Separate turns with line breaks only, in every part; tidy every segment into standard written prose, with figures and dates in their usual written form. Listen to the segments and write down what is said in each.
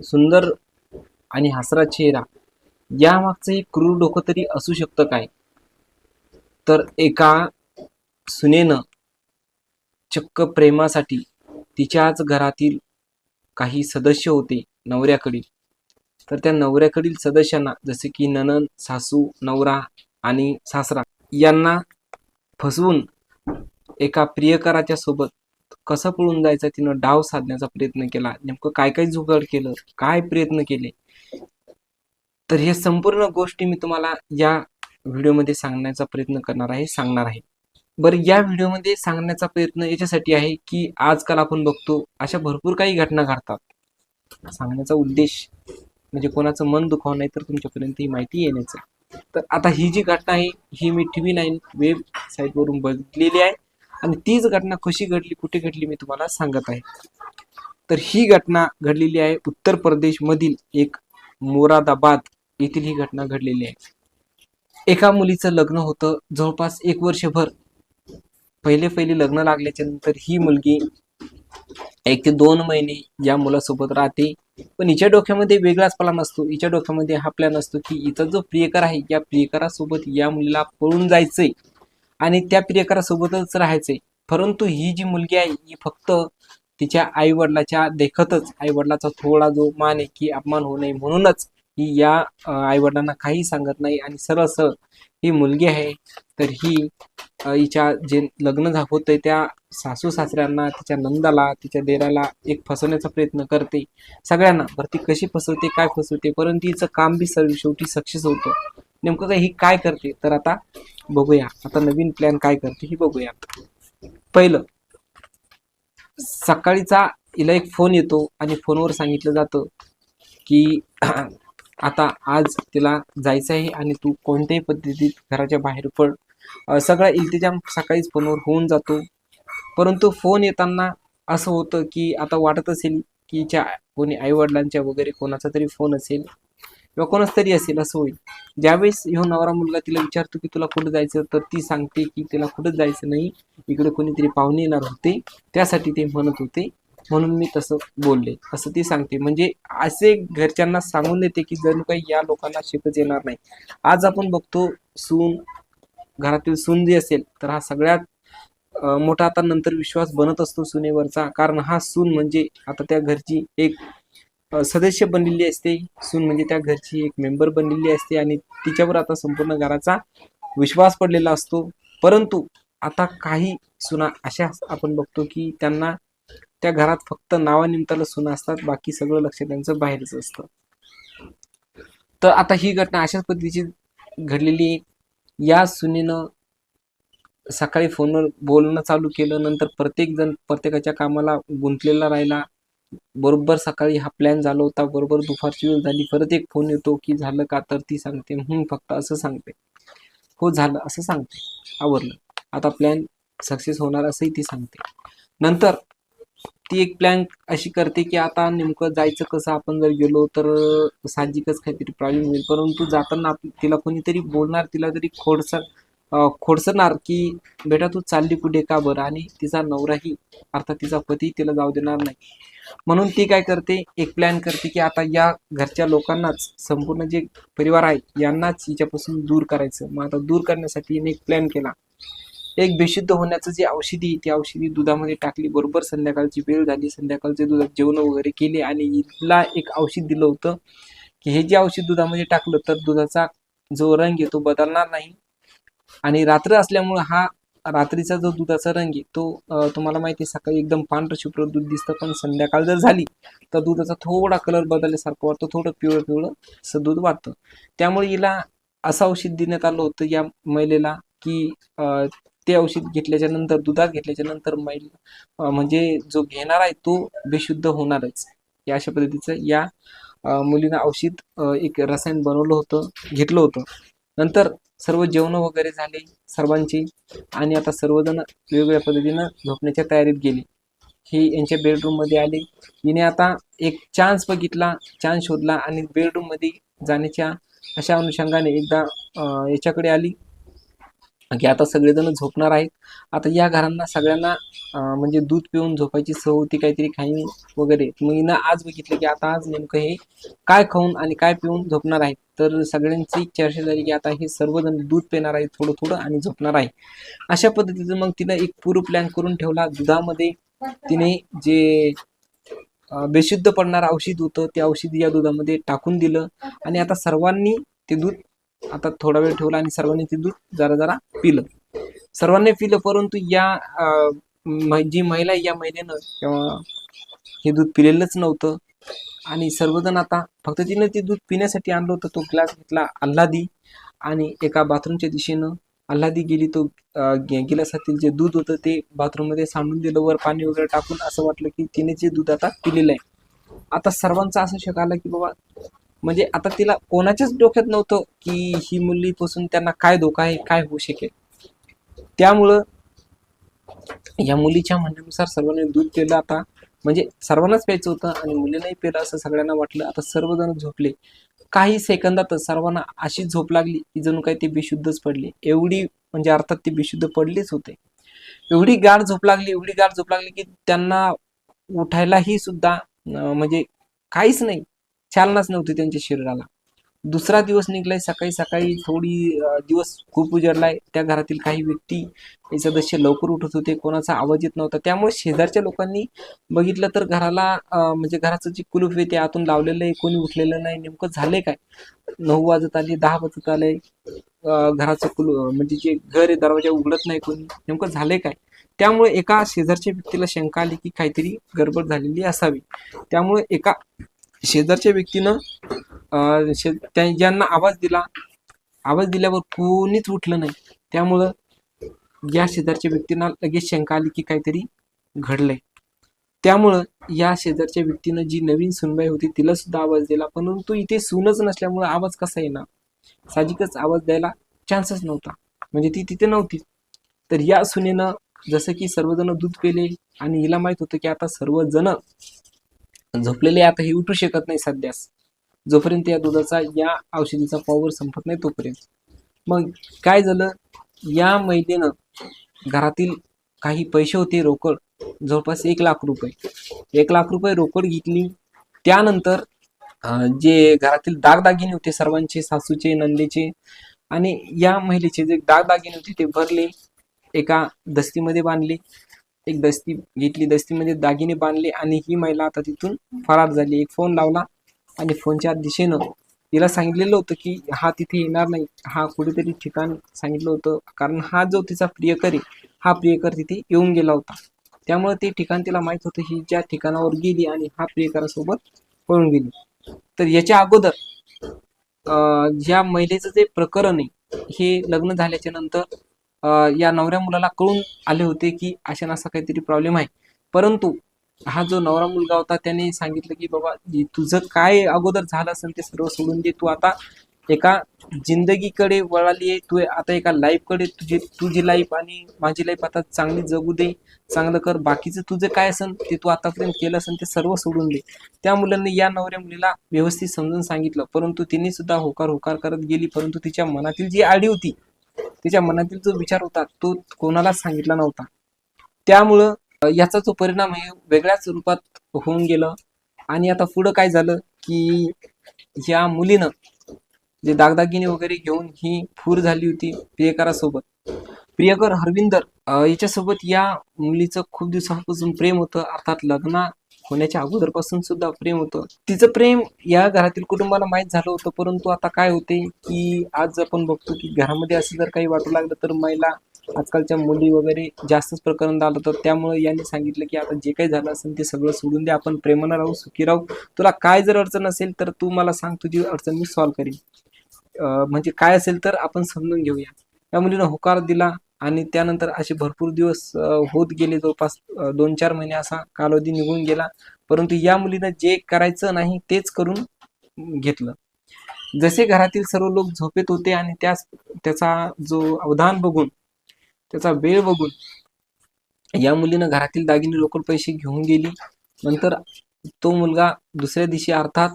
सुंदर आणि हसरा चेहरा यामागचं एक क्रूर डोकं तरी असू शकतं काय? तर एका सुनेनं चक्क प्रेमासाठी तिच्याच घरातील काही सदस्य होते नवऱ्याकडील, तर त्या नवऱ्याकडील सदस्यांना जसे की नणंद, सासू, नवरा आणि सासरा यांना फसवून एका प्रियकराच्या सोबत कसं पळून जायचं तिनं डाव साधण्याचा प्रयत्न केला. नेमकं काय काय जुगाड केलं, काय प्रयत्न केले, तर हे संपूर्ण गोष्टी मी तुम्हाला या व्हिडिओमध्ये सांगण्याचा प्रयत्न सांगणार आहे. बरं, या व्हिडिओमध्ये सांगण्याचा प्रयत्न याच्यासाठी आहे की आजकाल आपण बघतो अशा भरपूर काही घटना घडतात. सांगण्याचा उद्देश म्हणजे कोणाचं मन दुखावं नाही, तर तुमच्यापर्यंत ही माहिती येण्याचं. तर आता ही जी घटना आहे ही मी TV9 वेबसाईटवरून बघितलेली आहे आणि तीच घटना कशी घडली, कुठे घडली, मी तुम्हाला सांगत आहे. तर ही घटना घडलेली आहे उत्तर प्रदेश मधील एक मोरादाबाद येथील ही घटना घडलेली आहे. एका मुलीचं लग्न होतं जवळपास 1 वर्षभर. पहिले लग्न लागल्याच्या नंतर ही मुलगी 1 ते 2 महिने या मुलासोबत राहते. पण हिच्या डोक्यामध्ये वेगळाच प्लॅन असतो. हिच्या डोक्यामध्ये हा प्लॅन असतो की हिचा जो प्रियकर आहे या प्रियकरासोबत या मुलीला पळून जायचंय आणि त्या प्रियकरासोबतच राहायचंय. परंतु ही जी मुलगी आहे ही फक्त तिच्या आई वडिलाच्या देखतच, आई वडिलाचा थोडा जो मान आहे की अपमान होऊ नये म्हणूनच ही या आई वडिलांना काही सांगत नाही आणि सरळ सरळ ही मुलगी आहे तर ही हिच्या जे लग्न होतंय त्या सासू सासऱ्यांना, तिच्या नंदाला, तिच्या देराला एक फसवण्याचा प्रयत्न करते. सगळ्यांना बरं ती कशी फसवते, काय फसवते, परंतु हिचं काम बी शेवटी सक्सेस होतं. नेमकं काय ही काय करते तर आता बघूया. आता नवीन प्लॅन काय करते ही बघूया. पहिलं, सकाळीचा हिला एक फोन येतो आणि फोनवर सांगितलं जातं की आता आज तिला जायचं आहे आणि तू कोणत्याही पद्धतीत घराच्या बाहेर पड. सगळा इल्तिजाम सकाळीच फोनवर होऊन जातो. परंतु फोन येताना असं होतं की आता वाटत असेल की कोणी आई वडिलांच्या वगैरे कोणाचा तरी फोन असेल किंवा कोणाच तरी असेल असं होईल. ज्यावेळेस ह्यो नवरा मुलगा तिला विचारतो की तुला कुठं जायचं, तर ती सांगते की तिला कुठंच जायचं नाही, इकडे कोणीतरी पाहुणे येणार होते त्यासाठी ते म्हणत होते, म्हणून मी तसं बोलले असं ती सांगते. म्हणजे असे घरच्यांना सांगून देते की जणू काही या लोकांना शिकच येणार नाही. आज आपण बघतो घरातील सून जी असेल तर हा सगळ्यात मोठा आता नंतर विश्वास बनत असतो सुनेवरचा. कारण हा सून म्हणजे आता त्या घरची एक सदस्य बनलेली असते. सून म्हणजे त्या घरची एक मेंबर बनलेली असते आणि तिच्यावर आता संपूर्ण घराचा विश्वास पडलेला असतो. परंतु आता काही सुना अशा आपण बघतो की त्यांना त्या घरात फक्त नावानिमित्ताला सुना असतात, बाकी सगळं लक्ष त्यांचं बाहेरच असतं. तर आता ही घटना अशाच पद्धतीची घडलेली. या सुनेनं सकाळी फोनवर बोलणं चालू केलं, नंतर प्रत्येक जण प्रत्येकाच्या कामाला गुंतलेला राहिला. बरोबर सकाळी हा प्लॅन झाला होता, बरोबर दुपारची वेळ झाली, परत एक फोन येतो की झालं का, तर ती सांगते फक्त असं सांगते, हो झालं असं सांगते, आवरलं, आता प्लॅन सक्सेस होणार असंही ती सांगते. नंतर ती एक प्लॅन अशी करते की आता नेमकं जायचं कसं, आपण जर गेलो तर साहजिकच काहीतरी प्रॉब्लेम होईल. परंतु जाताना तिला कोणीतरी बोलणार, तिला तरी खोडसणार की बेटा तू चालली कुठे का बरं, आणि तिचा नवराही अर्थात तिचा पती तिला जाऊ देणार नाही. म्हणून ती काय करते, एक प्लॅन करते की आता या घरच्या लोकांनाच, संपूर्ण जे परिवार आहे यांनाच हिच्यापासून दूर करायचं. मग आता दूर करण्यासाठी हिने एक प्लॅन केला. एक बेशुद्ध होण्याचं जे औषधी, ती औषधी दुधामध्ये टाकली. बरोबर संध्याकाळची वेळ झाली, संध्याकाळचे दुधात जेवण वगैरे केली आणि हिला एक औषध दिलं होतं की हे जे औषध दुधामध्ये टाकलं तर दुधाचा जो रंग आहे तो बदलणार नाही आणि रात्र असल्यामुळे हा रात्रीचा जो दुधाचा रंग आहे तो तुम्हाला माहिती आहे, सकाळी एकदम पांढरं शुभ्र दूध दिसतं, पण संध्याकाळ जर झाली तर दुधाचा थोडा कलर बदलल्यासारखं वाटतं, थोडं पिवळं पिवळं असं दूध वाटतं. त्यामुळे हिला असं औषध देण्यात आलं होतं या महिलेला की ते औषध घेतल्याच्या नंतर, दुधात घेतल्याच्या नंतर म्हणजे जो घेणार आहे तो बेशुद्ध होणारच. या अशा पद्धतीचं या मुलीनं औषध एक रसायन बनवलं होतं, घेतलं होतं. नंतर सर्व जेवण वगैरे झाले सर्वांची आणि आता सर्वजण वेगवेगळ्या पद्धतीनं झोपण्याच्या तयारीत गेले. ही यांच्या बेडरूम मध्ये आली. हिने आता एक चान्स बघितला, चान्स शोधला आणि बेडरूम मध्ये जाण्याच्या अशा अनुषंगाने एकदा याच्याकडे आली, की आता सगळेजण झोपणार आहेत. आता या घरांना सगळ्यांना म्हणजे दूध पिऊन झोपायची सवय होती, काहीतरी खाईन वगैरे. मग हिनं आज बघितलं की आता आज नेमकं हे काय खाऊन आणि काय पिऊन झोपणार आहेत. तर सगळ्यांची चर्चा झाली की आता हे सर्वजण दूध पिणार आहेत थोडं थोडं आणि झोपणार आहे. अशा पद्धतीचं मग तिनं एक पूर्व प्लॅन करून ठेवला. दुधामध्ये तिने जे बेशुद्ध पडणारं औषध होतं ते औषध या दुधामध्ये टाकून दिलं आणि आता सर्वांनी ते दूध आता थोडा वेळ ठेवला आणि सर्वांनी ते दूध जरा जरा पिलं. सर्वांनी पिलं, परंतु जी महिला या महिलेनं हे दूध पिलेलंच नव्हतं. आणि सर्वजण आता फक्त तिने ते दूध पिण्यासाठी आणलं होतं. तो ग्लास घेतला आल्हादी आणि एका बाथरूमच्या दिशेनं आल्हादी गेली. तो गिलासातील जे दूध होतं ते बाथरूममध्ये सांडून दिलं, वर पाणी वगैरे टाकून. असं वाटलं की तिने जे दूध आता पिलेलं आहे. आता सर्वांचा असं शक आला की बाबा, म्हणजे आता तिला कोणाच्याच डोक्यात नव्हतं की ही मुलीपासून त्यांना काय धोका आहे, काय होऊ शकेल. त्यामुळं या मुलीच्या म्हणण्यानुसार सर्वांनी दूध पिलं. आता म्हणजे सर्वांनाच प्यायचं होतं आणि मुलीलाही पिलं असं सगळ्यांना वाटलं. आता सर्वजण झोपले. काही सेकंदातच सर्वांना अशी झोप लागली की जणू काही ते बेशुद्धच पडले. एवढी म्हणजे अर्थात ते बेशुद्ध पडलेच होते. एवढी गाढ झोप लागली, एवढी गाढ झोप लागली की त्यांना उठायलाही सुद्धा म्हणजे काहीच नाही, चालनाच नव्हती त्यांच्या शरीराला. दुसरा दिवस निघलाय. सकाळी सकाळी दिवस खूप उजाडलाय. त्या घरातील काही व्यक्ती हे सदस्य लवकर उठत होते, कोणाचा आवाज येत नव्हता. त्यामुळे शेजारच्या लोकांनी बघितलं तर घराला म्हणजे घराचं जे कुलूप आहे ते आतून लावलेलं आहे, कोणी उठलेलं नाही. नेमकं झालंय काय? 9 वाजत आले, 10 वाजत आले, घराचं म्हणजे जे घर आहे दरवाजा उघडत नाही कोणी. नेमकं झालंय काय? त्यामुळे एका शेजारच्या व्यक्तीला शंका आली की काहीतरी गडबड झालेली असावी. त्यामुळे एका शेजारच्या व्यक्तीनं ज्यांना आवाज दिला, आवाज दिल्यावर कोणीच उठलं नाही. त्यामुळं या शेजारच्या व्यक्तींना लगेच शंका आली की काहीतरी घडलंय. त्यामुळं या शेजारच्या व्यक्तीनं जी नवीन सुनबाई होती तिला सुद्धा आवाज दिला, परंतु इथे सूनच नसल्यामुळे आवाज कसा येणार? साहजिकच आवाज द्यायला चान्सच नव्हता, म्हणजे ती तिथे नव्हती. तर या सुनेनं जसं की सर्वजण दूध पेले आणि हिला माहित होतं की आता सर्वजण झोपलेले, आता हे उठू शकत नाही सध्यास, जोपर्यंत या दुधाचा या औषधीचा पॉवर संपत नाही तोपर्यंत. मग काय झालं, या महिलेनं घरातील काही पैसे होते रोकड, जवळपास 1,00,000 रुपये, 1,00,000 रुपये रोकड घेतली. त्यानंतर जे घरातील दागदागिने होते सर्वांचे, सासूचे, नंदेचे आणि या महिलेचे जे दागदागिने होते ते भरले, एका दस्तीमध्ये बांधले. एक दस्ती घेतली, दस्तीमध्ये दागिने बांधले आणि ही महिला आता तिथून फरार झाली. एक फोन लावला आणि फोनच्या दिशेनं तिला सांगितलेलं होतं की हा तिथे येणार नाही, हा कुठेतरी ठिकाण सांगितलं होतं, कारण हा जो तिचा प्रियकर आहे, हा प्रियकर तिथे येऊन गेला होता. त्यामुळे ते ठिकाण तिला माहित होतं. ही ज्या ठिकाणावर गेली आणि हा प्रियकरासोबत पळून गेली. तर याच्या अगोदर ज्या महिलेचं जे प्रकरण आहे, हे लग्न झाल्याच्या नंतर या नवऱ्या मुलाला कळून आले होते की अशा असा काहीतरी प्रॉब्लेम आहे. परंतु हा जो नवरा मुलगा होता त्याने सांगितलं की बाबा तुझं काय अगोदर झालं असेल ते सर्व सोडून दे, तू आता एका जिंदगीकडे वळाली आहे, तू आता एका लाईफकडे, तुझी लाईफ आणि माझी लाईफ आता चांगली जगू दे, चांगलं कर. बाकीचं तुझं काय असेल ते तू आतापर्यंत केलं असेल ते सर्व सोडून दे. त्या मुलांनी या नवऱ्या मुलीला व्यवस्थित समजून सांगितलं, परंतु तिने सुद्धा होकार होकार करत गेली. परंतु तिच्या मनातील जी आडी होती, तिच्या मनातील जो विचार होता तो कोणालाच सांगितला नव्हता. त्यामुळं याचा जो परिणाम आहे वेगळ्याच रूपात होऊन गेलं. आणि आता पुढं काय झालं की या मुलीनं जे दागदागिने वगैरे घेऊन ही फूर झाली होती प्रियकरासोबत. प्रियकर हरविंदर याच्यासोबत या मुलीचं खूप दिवसापासून प्रेम होतं, अर्थात लग्न होण्याच्या अगोदरपासून सुद्धा प्रेम होतं. तिचं प्रेम या घरातील कुटुंबाला माहीत झालं होतं. परंतु आता काय होते की आज आपण बघतो की घरामध्ये असं जर काही वाटू लागलं तर महिला, आजकालच्या मुली वगैरे जास्तच प्रकरण झालं. तर त्यामुळे यांनी सांगितलं की आता जे काही झालं असेल ते सगळं सोडून दे, आपण प्रेमानं राहू, सुखी राहू. तुला काय जर अडचण असेल तर तू मला सांग, तुझी अडचण मी सॉल्व्ह करीन. म्हणजे काय असेल तर आपण समजून घेऊया. त्या मुलीनं होकार दिला आणि त्यानंतर असे भरपूर दिवस होत गेले, जवळपास 2-4 महिने असा कालावधी निघून गेला. परंतु या मुलीनं जे करायचं नाही तेच करून घेतलं. जसे घरातील सर्व लोक झोपेत होते आणि त्याचा जो अवधान बघून, त्याचा वेळ बघून या मुलीनं घरातील दागिने रोकड पैसे घेऊन गेली. नंतर तो मुलगा दुसऱ्या दिवशी अर्थात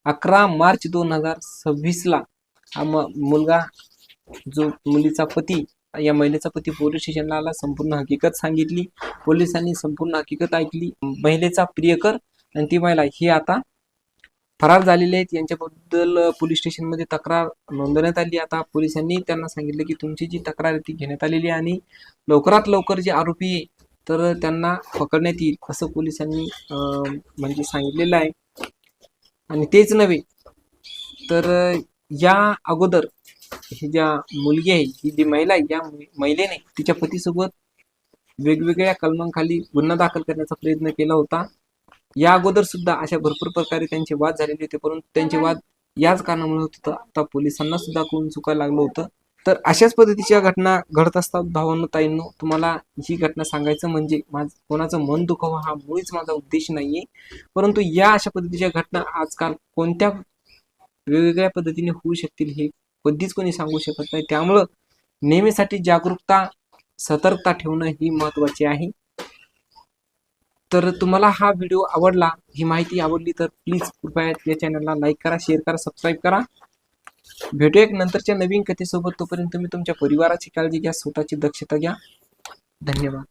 11 मार्च 2026 ला हा मुलगा जो मुलीचा पती या महिलेचा पती पोलीस स्टेशनला आला, संपूर्ण हकीकत सांगितली. पोलिसांनी संपूर्ण हकीकत ऐकली. महिलेचा प्रियकर आणि ती महिला ही आता फरार झालेले आहेत. यांच्याबद्दल पोलीस स्टेशनमध्ये तक्रार नोंदवण्यात आली. आता पोलिसांनी त्यांना सांगितलं की तुमची जी तक्रार आहे ती घेण्यात आलेली आहे आणि लवकरात लवकर जे आरोपी आहे तर त्यांना पकडण्यात येईल असं पोलिसांनी म्हणजे सांगितलेलं आहे. आणि तेच नव्हे तर या अगोदर ही ज्या मुलगी आहे, ही जी महिला आहे, या महिलेने तिच्या पतीसोबत वेगवेगळ्या कलमांखाली गुन्हा दाखल करण्याचा प्रयत्न केला होता. या अगोदर सुद्धा अशा भरपूर प्रकारे त्यांचे वाद झालेले होते, परंतु त्यांचे वाद याच कारणामुळे होत होतं. आता पोलिसांना सुद्धा कळून चुकायला लागलं होतं. तर अशाच पद्धतीच्या घटना घडत असतात भावांनो, ताईंनो. तुम्हाला ही घटना सांगायचं म्हणजे कोणाचं मन दुखावं हा मुळीच माझा उद्देश नाहीये, परंतु या अशा पद्धतीच्या घटना आजकाल कोणत्या वेगवेगळ्या पद्धतीने होऊ शकतील हे कधीच कोणी सांगू शकत नाही. त्यामुळं नेहमीसाठी जागरूकता, सतर्कता ठेवणं ही महत्वाची आहे. तर तुम्हाला हा व्हिडिओ आवडला, ही माहिती आवडली तर प्लीज कृपया या चॅनलला लाईक करा, शेअर करा, सबस्क्राईब करा. भेटूया एक नंतरच्या नवीन कथेसोबत. तोपर्यंत तुम्ही तुमच्या परिवाराची काळजी घ्या, स्वतःची दक्षता घ्या. धन्यवाद.